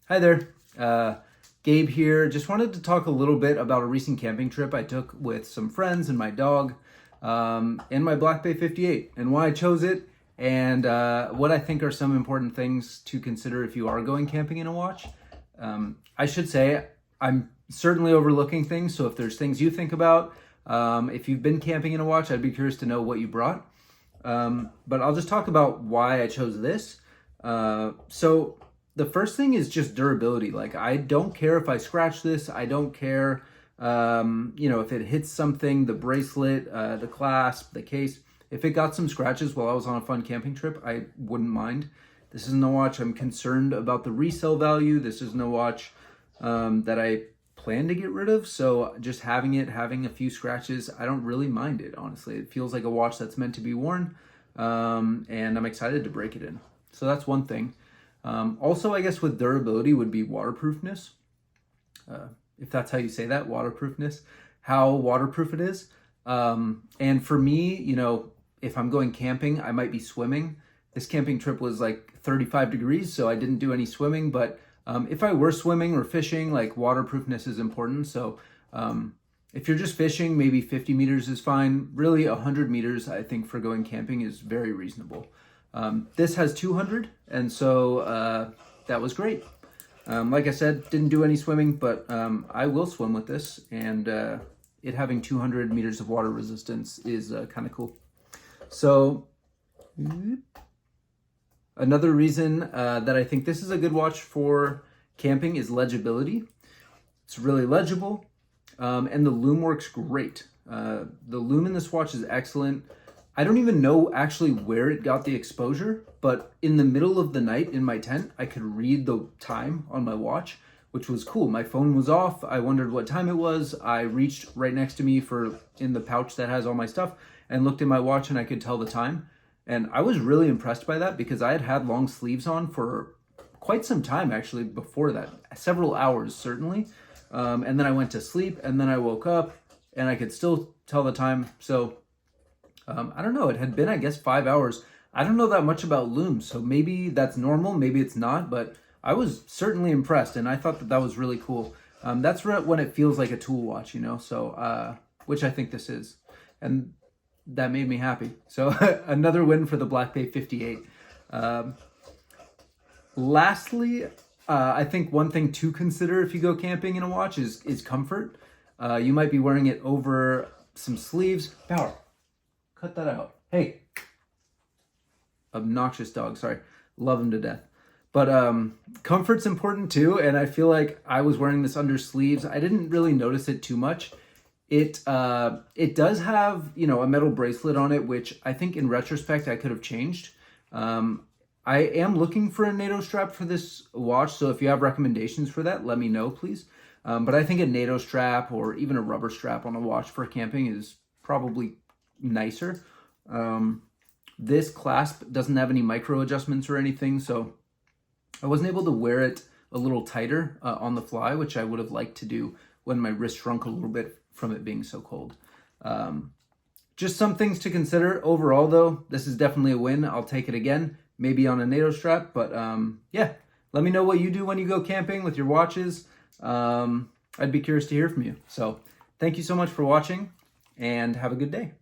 Hi there, Gabe here. Just wanted to talk a little bit about a recent camping trip I took with some friends and my dog in my Black Bay 58 and why I chose it and what I think are some important things to consider if you are going camping in a watch. I should say I'm certainly overlooking things, so if there's things you think about, if you've been camping in a watch, I'd be curious to know what you brought. But I'll just talk about why I chose this. So the first thing is just durability. Like, I don't care if I scratch this. I don't care, if it hits something, the bracelet, the clasp, the case. If it got some scratches while I was on a fun camping trip, I wouldn't mind. This isn't a watch I'm concerned about the resale value. This isn't a watch that I plan to get rid of. So just having a few scratches, I don't really mind it, honestly. It feels like a watch that's meant to be worn, and I'm excited to break it in. So that's one thing. Also, I guess with durability would be waterproofness. If that's how you say that, waterproofness, how waterproof it is. And for me, if I'm going camping, I might be swimming. This camping trip was like 35 degrees, so I didn't do any swimming. But if I were swimming or fishing, like, waterproofness is important. So if you're just fishing, maybe 50 meters is fine. Really, 100 meters, I think, for going camping is very reasonable. This has 200, and so that was great. Like I said, didn't do any swimming, but I will swim with this, and it having 200 meters of water resistance is kind of cool. So another reason that I think this is a good watch for camping is legibility. It's really legible, and the lume works great. The lume in this watch is excellent. I don't even know actually where it got the exposure, but in the middle of the night in my tent, I could read the time on my watch, which was cool. My phone was off. I wondered what time it was. I reached right next to me in the pouch that has all my stuff and looked at my watch, and I could tell the time. And I was really impressed by that because I had had long sleeves on for quite some time, actually, before that, several hours, certainly. And then I went to sleep, and then I woke up and I could still tell the time. So I don't know, it had been, I guess, 5 hours. I don't know that much about looms, so maybe that's normal, maybe it's not, but I was certainly impressed, and I thought that was really cool. That's when it feels like a tool watch, so, which I think this is, and that made me happy. So another win for the Black Bay 58. Lastly, I think one thing to consider if you go camping in a watch is comfort. You might be wearing it over some sleeves. Power. Cut that out. Hey, obnoxious dog. Sorry, love him to death. But comfort's important too, and I feel like I was wearing this under sleeves. I didn't really notice it too much. It does have a metal bracelet on it, which I think in retrospect I could have changed. I am looking for a NATO strap for this watch, so if you have recommendations for that, let me know, please. But I think a NATO strap or even a rubber strap on a watch for camping is probably nicer. This clasp doesn't have any micro adjustments or anything, so I wasn't able to wear it a little tighter on the fly, which I would have liked to do when my wrist shrunk a little bit from it being so cold. Just some things to consider. Overall, though, this is definitely a win. I'll take it again, maybe on a NATO strap, but yeah, let me know what you do when you go camping with your watches. I'd be curious to hear from you. So thank you so much for watching, and have a good day.